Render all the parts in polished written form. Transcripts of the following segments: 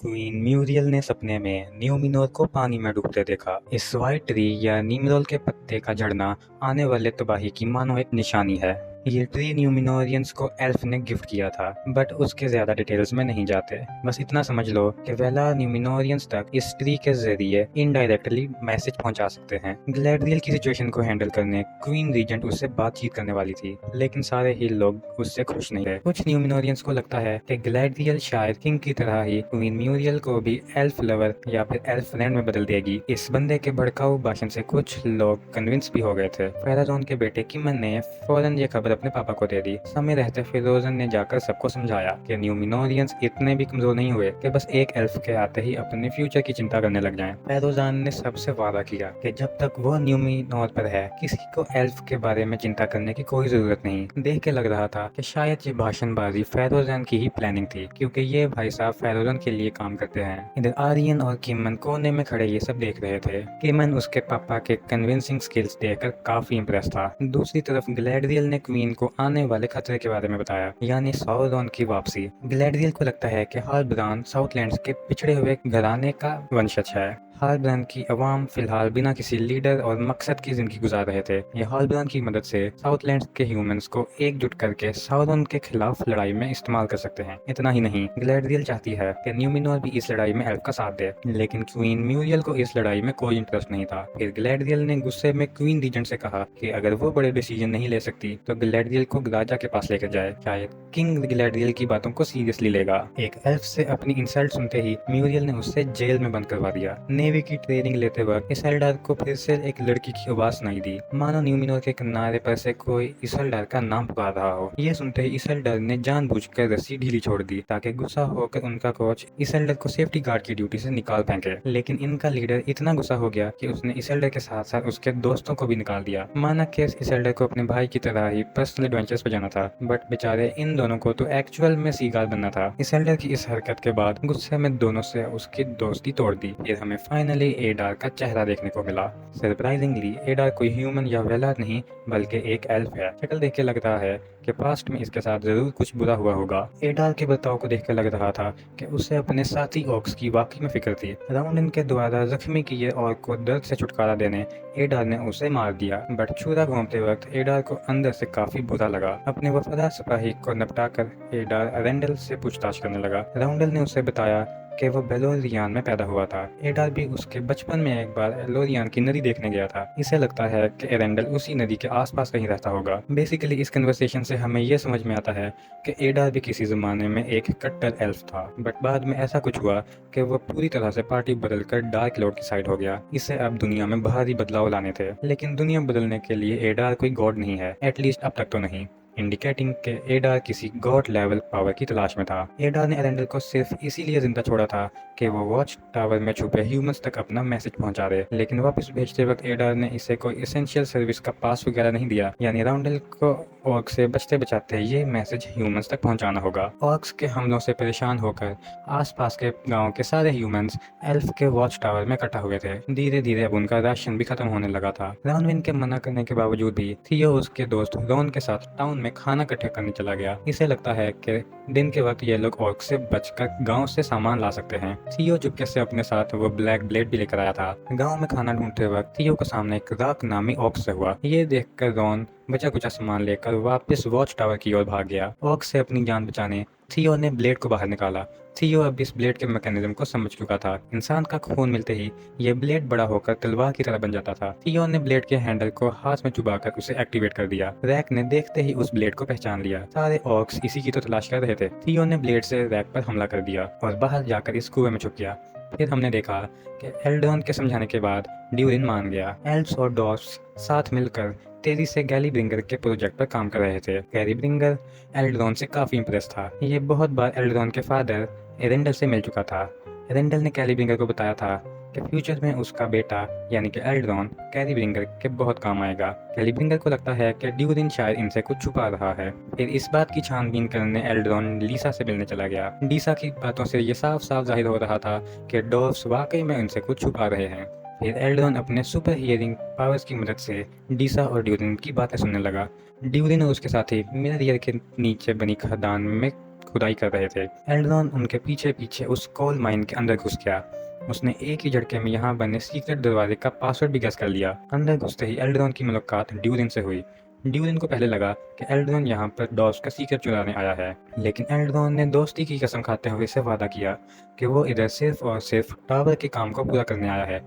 Queen Muriel ने सपने में न्यूमिनोर को पानी में डूबते देखा। इस व्हाइट ट्री या नीमरोल के पत्ते का झड़ना आने वाले तबाही की मानो एक निशानी है। ये ट्री न्यूमिनोरियंस को एल्फ ने गिफ्ट किया था, बट उसके ज्यादा डिटेल्स में नहीं जाते। बस इतना समझ लो कि वेला न्यूमिनोरियंस तक इस ट्री के जरिए इनडायरेक्टली मैसेज पहुंचा सकते हैं। ग्लैडरियल की सिचुएशन को हैंडल करने क्वीन रीजेंट उससे बातचीत करने वाली थी, लेकिन सारे ही लोग उससे खुश नहीं थे। कुछ न्यूमिनोरियंस को लगता है कि ग्लैडरियल शायद किंग की तरह ही क्वीन म्यूरियल को भी एल्फ लवर या फिर एल्फ फ्रेंड में बदल देगी। इस बंदे के भड़काऊ भाषण से कुछ लोग कन्विंस भी हो गए थे। फेराजोन के बेटे किमन ने फौरन ये खबर अपने पापा को दे दी। समय रहते फिरोजन ने जाकर सबको समझाया कि न्यूमिनोरियंस इतने भी कमजोर नहीं हुए कि बस एक एल्फ के आते ही अपने फ्यूचर की चिंता करने लग जाएं। फेरोजान ने सबसे वादा किया कि जब तक वो न्यूमिनोर पर है किसी को एल्फ के बारे में चिंता करने की कोई जरूरत नहीं। देख के लग रहा था कि शायद ये भाषणबाजी फेरोजान की ही प्लानिंग थी, क्योंकि ये भाई साहब फेरोजान के लिए काम करते हैं। इधर आर्यन और किमन कोने में खड़े ये सब देख रहे थे। किमन उसके पापा के कन्विंसिंग स्किल्स देखकर काफी इंप्रेस था। दूसरी तरफ ग्लैडरियल ने क्वीन को आने वाले खतरे के बारे में बताया, यानी साउरॉन की वापसी। ग्लैडरियल को लगता है कि हालब्रांड साउथलैंड्स के पिछड़े हुए घराने का वंशज है। हालब्रांड की अवाम फिलहाल बिना किसी लीडर और मकसद की जिंदगी गुजार रहे थे। ये हालब्रांड की मदद से साउथलैंड्स के ह्यूमंस को एकजुट करके साउरॉन के खिलाफ लड़ाई में इस्तेमाल कर सकते हैं। इतना ही नहीं, ग्लैडरियल चाहती है कि न्यूमिनोर भी इस लड़ाई में एल्फ का साथ दे, लेकिन क्वीन म्यूरियल को इस लड़ाई में कोई इंटरेस्ट नहीं था। फिर ग्लैडरियल ने गुस्से में क्वीन रीजेंट से कहा कि अगर वो बड़े डिसीजन नहीं ले सकती तो ग्लैडरियल को राजा के पास लेकर जाए, शायद किंग ग्लैडरियल की बातों को सीरियसली लेगा। एक एल्फ से अपनी इंसल्ट सुनते ही म्यूरियल ने उससे जेल में बंद करवा दिया। नेवी की ट्रेनिंग लेते वक्त इसल्डार को फिर से एक लड़की की आवाज सुनाई दी, मानो न्यूमिनोर के किनारे पर से कोई इसल्डार का नाम पुकार रहा हो। ये सुनते ही इसल्डार ने जानबूझकर रस्सी ढीली छोड़ दी ताकि गुस्सा होकर उनका कोच इसल्डार को सेफ्टी गार्ड की ड्यूटी से निकाल फेंके। लेकिन इनका लीडर इतना गुस्सा हो गया कि उसने इसल्डार के साथ साथ उसके दोस्तों को भी निकाल दिया। माना कि इसल्डार को अपने भाई की तरह ही पर्सनल एडवेंचर्स पे जाना था, बट बेचारे इन दोनों को तो एक्चुअल में सीगार बनना था। इसल्डार की इस हरकत के बाद गुस्से में दोनों से उसकी दोस्ती तोड़ दी। फिर हमें फाइनली एडार का चेहरा देखने को मिला। सरप्राइजिंगली एडार कोई ह्यूमन या वेलार नहीं बल्कि एक एल्फ है। शक्ल देख के लग रहा है कि पास्ट में इसके साथ जरूर कुछ बुरा हुआ होगा। एडार के बर्ताव को देखकर लग रहा था कि उसे अपने साथी ऑक्स की वाकई में फिक्र थी। राउंडन के द्वारा जख्मी किए ऑर्क को दर्द से छुटकारा देने एडार ने उसे मार दिया, बट छुरा घूमते वक्त एडार को अंदर से काफी बुरा लगा। अपने वफादार सिपाही को निपटाकर एडार अरेंडल से पूछताछ करने लगा। राउंडल ने उसे बताया कि वो बेलोरियान में पैदा हुआ था। एडार भी उसके बचपन में एक बार एलोरियान की नदी देखने गया था। इसे लगता है कि एरेंडल उसी नदी के आसपास कहीं रहता होगा। बेसिकली इस कन्वर्सेशन से हमें ये समझ में आता है कि एडार भी किसी जमाने में एक कट्टर एल्फ था, बट बाद में ऐसा कुछ हुआ कि वो पूरी तरह से पार्टी बदलकर डार्क लॉर्ड की साइड हो गया। इसे अब दुनिया में भारी बदलाव लाने थे, लेकिन दुनिया बदलने के लिए एडार कोई गॉड नहीं है, एटलीस्ट अब तक तो नहीं, इंडिकेटिंग के एडार किसी गॉड लेवल पावर की तलाश में था। एडार ने एरेंडल को सिर्फ इसीलिए जिंदा छोड़ा था कि वो वॉच टावर में छुपे ह्यूमंस तक अपना मैसेज पहुंचा दे, लेकिन वापस भेजते वक्त एडार ने इसे कोई एसेंशियल सर्विस का पास वगैरह नहीं दिया। यानी राउंडल को ऑर्क्स से बचते बचाते ये मैसेज ह्यूमंस तक पहुंचाना होगा। ऑर्क्स के हमलों से परेशान होकर आसपास के गांव के सारे ह्यूमंस एल्फ के वॉच टावर में इकट्ठा हुए थे। धीरे धीरे अब उनका राशन भी खत्म होने लगा था। राउंडविन के मना करने के बावजूद भी थियो उसके दोस्त रोन के साथ टाउन में खाना इकट्ठा करने चला गया। इसे लगता है कि दिन के वक्त ये लोग ऑर्क से बचकर गांव से सामान ला सकते हैं। थियो चुपके से अपने साथ वो ब्लैक ब्लेड भी लेकर आया था। गांव में खाना ढूंढते वक्त थियो के सामने एक राक नामी ऑक्स से हुआ। ये देखकर रॉन बचा कुचा सामान लेकर वापस वॉच टावर की ओर भाग गया। ऑक्स से अपनी जान बचाने थियो ने ब्लेड को बाहर निकाला। थियो अब इस ब्लेड के मैकेनिज्म को समझ चुका था। इंसान का खून मिलते ही ये ब्लेड बड़ा होकर तलवार की तरह बन जाता था। थियो ने ब्लेड के हैंडल को हाथ में चुबाकर उसे एक्टिवेट कर दिया। रैक ने देखते ही उस ब्लेड को पहचान लिया। सारे ऑक्स इसी की तो तलाश कर रहे थे। थियो ने ब्लेड से रैक पर हमला कर दिया और बाहर जाकर इस कुएं में छुप गया। फिर हमने देखा कि एल्डोन के समझाने के बाद ड्यूरिन मान गया। एल्व्स और डॉर्फ्स साथ मिलकर तेजी से गैलीब्रिंगर के प्रोजेक्ट पर काम कर रहे थे। गैलीब्रिंगर एल्डोन से काफी इंप्रेस था। ये बहुत बार एल्डोन के फादर एरेंडल से मिल चुका था। एरेंडल ने गैलीब्रिंगर को बताया था कि फ्यूचर में उसका बेटा यानी कि एल्डोन गैलीब्रिंगर के बहुत काम आएगा। गैलीब्रिंगर को लगता है कि ड्यूरिन शायद इनसे कुछ छुपा रहा है। फिर इस बात की छानबीन करने एल्डोन लीसा से मिलने चला गया। लीसा की बातों से ये साफ साफ जाहिर हो रहा था कि डॉर्फ्स वाकई में इनसे कुछ छुपा रहे हैं। फिर एल्डोन अपने सुपर हियरिंग पावर्स की मदद से डीसा और ड्यूरिन की बातें सुनने लगा। ड्यूरिन और उसके साथी मिरर ईयर के नीचे बनी खदान में खुदाई कर रहे थे। एल्ड्रॉन उनके पीछे पीछे उस कोल माइन के अंदर घुस गया। उसने एक ही झटके में यहाँ बने सीक्रेट दरवाजे का पासवर्ड भी गेस कर लिया। अंदर घुसते ही एल्ड्रॉन की मुलाकात ड्यूरिन से हुई। ड्यूरिन को पहले लगा कि एल्ड्रॉन यहाँ पर डॉस का सीक्रेट चुराने आया है, लेकिन एल्ड्रॉन ने दोस्ती की कसम खाते हुए इसे वादा किया कि वो इधर सिर्फ और सिर्फ टावर के काम को पूरा करने आया है।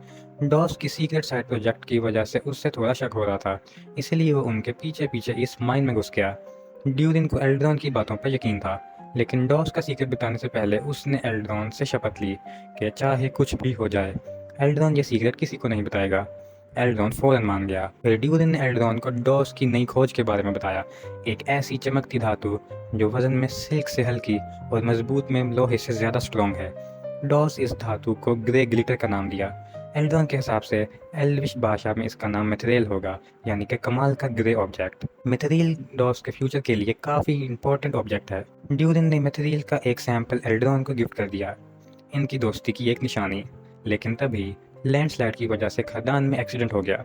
डॉस की सीक्रेट साइट प्रोजेक्ट की वजह से उससे थोड़ा शक हो रहा था, इसलिए वो उनके पीछे पीछे इस माइन में घुस गया। ड्यूरिन को एल्ड्रॉन की बातों पर यकीन था, लेकिन डॉस का सीक्रेट बताने से पहले उसने एल्ड्रॉन से शपथ ली कि चाहे कुछ भी हो जाए, एल्ड्रॉन ये सीक्रेट किसी को नहीं बताएगा। एल्ड्रॉन फौरन मान गया। फिर ड्यूरिन ने एल्ड्रॉन को डॉस की नई खोज के बारे में बताया, एक ऐसी चमकती धातु जो वजन में सिल्क से हल्की और मजबूत में लोहे से ज़्यादा स्ट्रॉन्ग है। डॉस इस धातु को ग्रे ग्लिटर का नाम दिया। एल्ड्रॉन के हिसाब से एल्विश भाषा में इसका नाम मिथरेल होगा, यानी कि कमाल का ग्रे ऑब्जेक्ट। मिथरेल डॉस के फ्यूचर के लिए काफ़ी इंपॉर्टेंट ऑब्जेक्ट है। ड्यूरिन ने मिथरेल का एक सैंपल एल्ड्रॉन को गिफ्ट कर दिया, इनकी दोस्ती की एक निशानी। लेकिन तभी लैंडस्लाइड की वजह से खदान में एक्सीडेंट हो गया।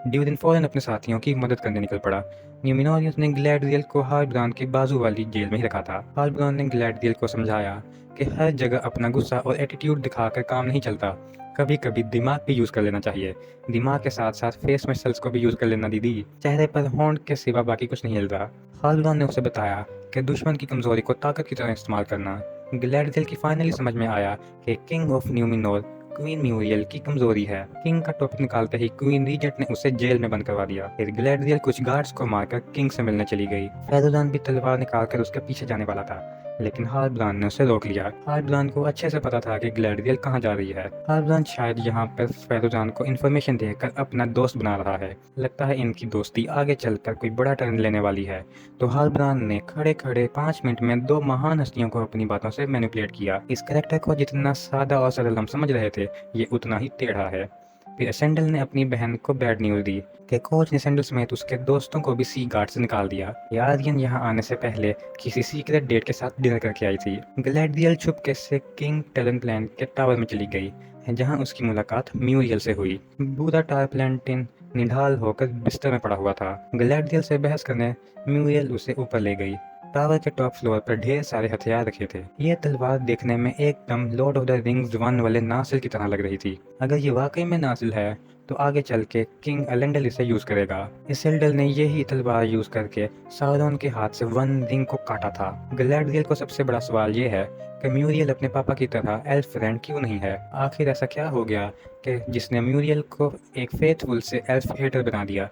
ड्यूरिन फौरन अपने साथियों की मदद करने निकल पड़ा। न्यूमिनोरियंस ने ग्लैडियल को हार्ब्रान के बाजू वाली जेल में ही रखा था। हार्ब्रान ने ग्लैडियल को समझाया कि हर जगह अपना गुस्सा और एटीट्यूड दिखाकर काम नहीं चलता, कभी कभी दिमाग भी यूज कर लेना चाहिए। दिमाग के साथ साथ फेस मसल्स को भी यूज कर लेना दीदी, चेहरे पर होंठ के सिवा बाकी कुछ नहीं हिलता। हार्ब्रान ने उसे बताया कि दुश्मन की कमजोरी को ताकत की तरह इस्तेमाल करना। ग्लैडियल की फाइनली समझ में आया कि किंग ऑफ न्यूमिनोर क्वीन म्यूरियल की कमजोरी है। किंग का टॉपिक निकालते ही क्वीन रीजेंट ने उसे जेल में बंद करवा दिया। फिर ग्लैडियल कुछ गार्ड्स को मारकर किंग से मिलने चली गई। फेरुजान भी तलवार निकालकर उसके पीछे जाने वाला था, लेकिन हार्ब्रान ने उसे रोक लिया। हार्ब्रान को अच्छे से पता था कि ग्लैडियल कहाँ जा रही है। हार्ब्रान शायद यहाँ पर फेरुजान को इन्फॉर्मेशन देकर अपना दोस्त बना रहा है। लगता है इनकी दोस्ती आगे चलकर कोई बड़ा टर्न लेने वाली है। तो हार्ब्रान ने खड़े खड़े 5 मिनट में 2 महान हस्तियों को अपनी बातों से मैनिपुलेट किया। इस कैरेक्टर को जितना सादा और सरल हम समझ रहे थे, ये उतना ही टेढ़ा है। फिर एसेंडल ने अपनी बहन को बैड न्यूज दी कि कोच ने एसेंडल समेत उसके दोस्तों को भी सी गार्ड से निकाल दिया। यारियन यहाँ आने से पहले किसी सीक्रेट डेट के साथ डिनर करके आई थी। ग्लैडियल चुपके से किंग टैलेंटलैंड के टावर में चली गई, जहाँ उसकी मुलाकात म्यूरियल से हुई। बूढ़ा टारप्लैंटिन निढाल होकर बिस्तर में पड़ा हुआ था। ग्लैडियल से बहस करने म्यूरियल उसे ऊपर ले गई। टावर के टॉप फ्लोर पर ढेर सारे हथियार रखे थे। ये तलवार देखने में एकदम लॉर्ड ऑफ द रिंग्स 1 वाले नासिल की तरह लग रही थी। अगर ये वाकई में नासिल है तो आगे चल के किंग एलेंडल इसे यूज करेगा। इसेल्डल ने यही तलवार यूज करके साउरन के हाथ से 1 रिंग को काटा था। ग्लैडियल को सबसे बड़ा सवाल ये है कि म्यूरियल अपने पापा की तरह एल्फ फ्रेंड क्यों नहीं है। आखिर ऐसा क्या हो गया कि जिसने म्यूरियल को एक फेथफुल से एल्फ हेटर बना दिया।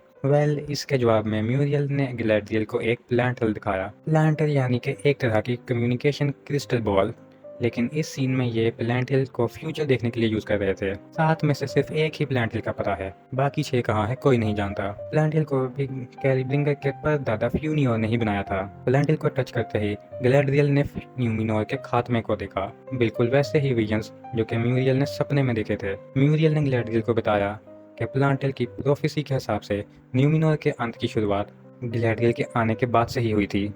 इसके जवाब में म्यूरियल ने ग्लैडियल को एक प्लांटर दिखाया। प्लांटर यानी कि एक तरह की कम्युनिकेशन क्रिस्टल बॉल, लेकिन इस सीन में ये प्लांटिल को फ्यूचर देखने के लिए यूज कर रहे थे। 7 में से सिर्फ एक ही प्लांटिल का पता है, बाकी 6 कहाँ है कोई नहीं जानता। प्लांटिल को भी कैलिब्रिंगर के परदादा फ्यूनियोर ने ही बनाया था। प्लांटिल को टच करते ही ग्लैडियल ने न्यूमिनोर के खात्मे को देखा, बिल्कुल वैसे ही विजन्स जो कि म्यूरियल ने सपने में देखे थे। म्यूरियल ने ग्लैडियल को बताया कि प्लांटिल की प्रोफेसी के हिसाब से न्यूमिनोर के अंत की शुरुआत ग्लैडियल के आने के बाद से ही हुई थी,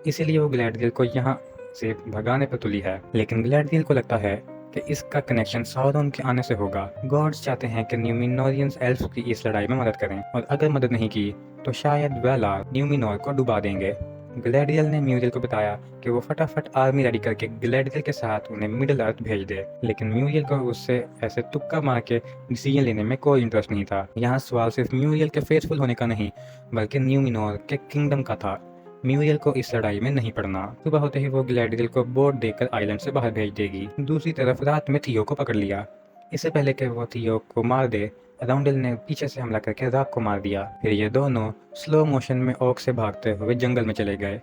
इसीलिए वो ग्लैडियल को यहाँ से भगाने पर तुली है। लेकिन ग्लैडियल को लगता है कि इसका कनेक्शन साउरन के आने से होगा। गॉड्स चाहते हैं कि न्यूमिनोरियंस एल्फ की इस लड़ाई में मदद करें, और अगर मदद नहीं की तो शायद वेलार न्यूमिनोर को डुबा देंगे। ग्लैडियल ने म्यूरियल को बताया कि वो फटाफट आर्मी रेडी करके ग्लैडियल के साथ उन्हें मिडिल अर्थ भेज दे, लेकिन म्यूरियल को उससे ऐसे तुक्का मार के डिसीजन लेने में कोई इंटरेस्ट नहीं था। यहाँ सवाल सिर्फ म्यूरियल के फेथफुल होने का नहीं, बल्कि न्यूमिनोर के किंगडम का था। म्यूरियल को इस लड़ाई में नहीं पड़ना। सुबह होते ही वो ग्लैडियल को बोर्ड देकर आइलैंड से बाहर भेज देगी। दूसरी तरफ रात में थियो को पकड़ लिया। इससे पहले कि वो थियो को मार दे, राउंडल ने पीछे से हमला करके राक को मार दिया। फिर ये दोनों स्लो मोशन में ओक से भागते हुए जंगल में चले गए।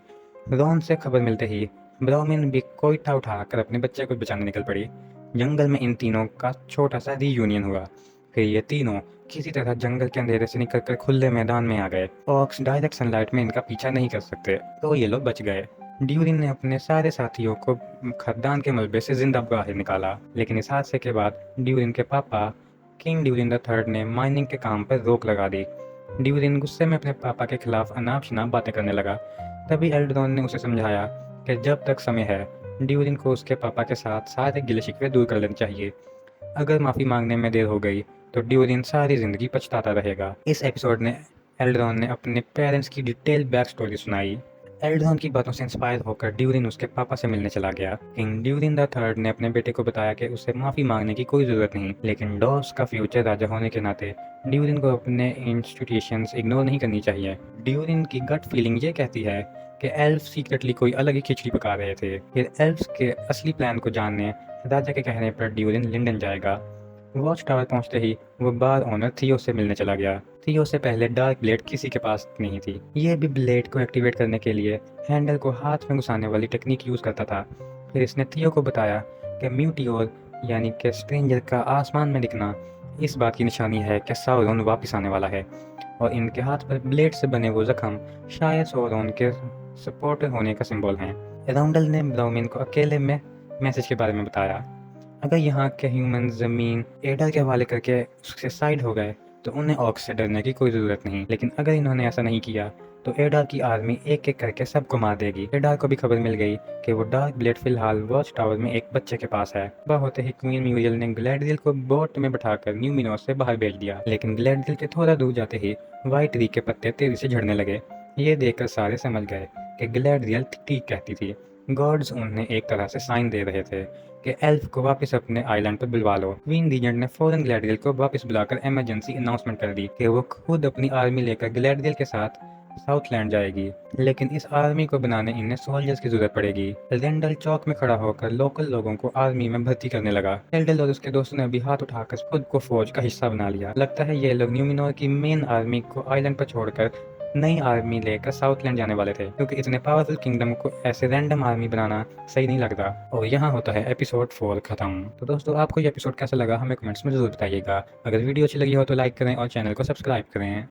रॉन से खबर मिलते ही ब्राउमिन भी कोयटा उठाकर अपने बच्चे को बचाने निकल पड़ी। जंगल में इन तीनों का छोटा सा रीयूनियन हुआ। फिर ये तीनों किसी तरह जंगल के अंधेरे से निकलकर खुले मैदान में आ गए। ऑक्स डायरेक्ट सनलाइट में इनका पीछा नहीं कर सकते, तो ये लोग बच गए। ड्यूरिन ने अपने सारे साथियों को खदान के मलबे से जिंदा बाहर निकाला, लेकिन इस हादसे के बाद ड्यूरिन के पापा किंग ड्यूरिन III ने माइनिंग के काम पर रोक लगा दी। ड्यूरिन गुस्से में अपने पापा के खिलाफ अनाप शनाप बातें करने लगा। तभी एल्ड्रॉन ने उसे समझाया कि जब तक समय है ड्यूरिन को उसके पापा के साथ सारे गिले शिकवे दूर कर लेने चाहिए। अगर माफ़ी मांगने में देर हो गई तो ड्यूरिन सारी जिंदगी पछताता रहेगा। इस एपिसोड में एल्ड्रॉन ने अपने पेरेंट्स की डिटेल बैक स्टोरी सुनाई। एल्ड्रॉन की बातों से इंस्पायर होकर ड्यूरिन उसके पापा से मिलने चला गया। किंग ड्यूरिन द थर्ड ने अपने बेटे को बताया कि उसे माफी मांगने की कोई जरूरत नहीं, लेकिन डॉर्स का फ्यूचर राजा होने के नाते ड्यूरिन को अपने इंस्टीट्यूशंस इग्नोर नहीं करनी चाहिए। ड्यूरिन की गट फीलिंग ये कहती है कि एल्फ सीक्रेटली कोई अलग ही खिचड़ी पका रहे थे। फिर एल्फ्स के असली प्लान को जानने राजा के कहने पर ड्यूरिन लिंडन जाएगा। वॉच टावर पहुंचते ही वो बार ओनर थियो से मिलने चला गया। थियो से पहले डार्क ब्लेड किसी के पास नहीं थी। ये भी ब्लेड को एक्टिवेट करने के लिए हैंडल को हाथ में घुसाने वाली टेक्निक यूज करता था। फिर इसने थियो को बताया कि म्यूटियोर यानी कि स्ट्रेंजर का आसमान में दिखना इस बात की निशानी है कि साउरन वापस आने वाला है, और इनके हाथ पर ब्लेड से बने वो जख्म शायद साउरन के सपोर्टर होने का सिंबल हैं। राउंडल ने ब्राउमिन को अकेले में मैसेज के बारे में बताया। अगर यहाँ के ह्यूमन जमीन एडर के हवाले करके उससे साइड हो गए तो उन्हें ऑक्स से डरने की कोई ज़रूरत नहीं, लेकिन अगर इन्होंने ऐसा नहीं किया तो एडार की आर्मी एक एक करके सबको मार देगी। एडार को भी खबर मिल गई कि वो डार्क ब्लेड फिलहाल वॉच टावर में एक बच्चे के पास है। वह होते ही क्वीन म्यूरियल ने ग्लैडियल को बोट में बैठाकर न्यूमिनोर से बाहर भेज दिया, लेकिन ग्लैडियल के थोड़ा दूर जाते ही व्हाइट ट्री के पत्ते तेजी से झड़ने लगे। ये देखकर सारे समझ गए कि ग्लैडियल ठीक कहती थी। गॉड्स उन्हें एक तरह से साइन दे रहे थे कि एल्फ को वापस अपने आइलैंड पर बुलवा लो। क्वीन रीजेंट ने फौरन ग्लैडियल को वापस बुलाकर इमरजेंसी अनाउंसमेंट कर दी कि वो खुद अपनी आर्मी लेकर ग्लैडियल के साथ साउथलैंड जाएगी, लेकिन इस आर्मी को बनाने इन्हें सोल्जर्स की जरूरत पड़ेगी। रेंडल चौक में खड़ा होकर लोकल लोगों को आर्मी में भर्ती करने लगा। रेंडल और उसके दोस्तों ने भी हाथ उठाकर खुद को फौज का हिस्सा बना लिया। लगता है ये लोग न्यूमिनोर की मेन आर्मी को आइलैंड पर छोड़कर नई आर्मी लेकर साउथलैंड जाने वाले थे, क्योंकि इतने पावरफुल किंगडम को ऐसे रैंडम आर्मी बनाना सही नहीं लगता। और यहाँ होता है एपिसोड 4 खत्म। तो दोस्तों, आपको ये एपिसोड कैसा लगा हमें कमेंट्स में जरूर बताइएगा। अगर वीडियो अच्छी लगी हो तो लाइक करें और चैनल को सब्सक्राइब करें।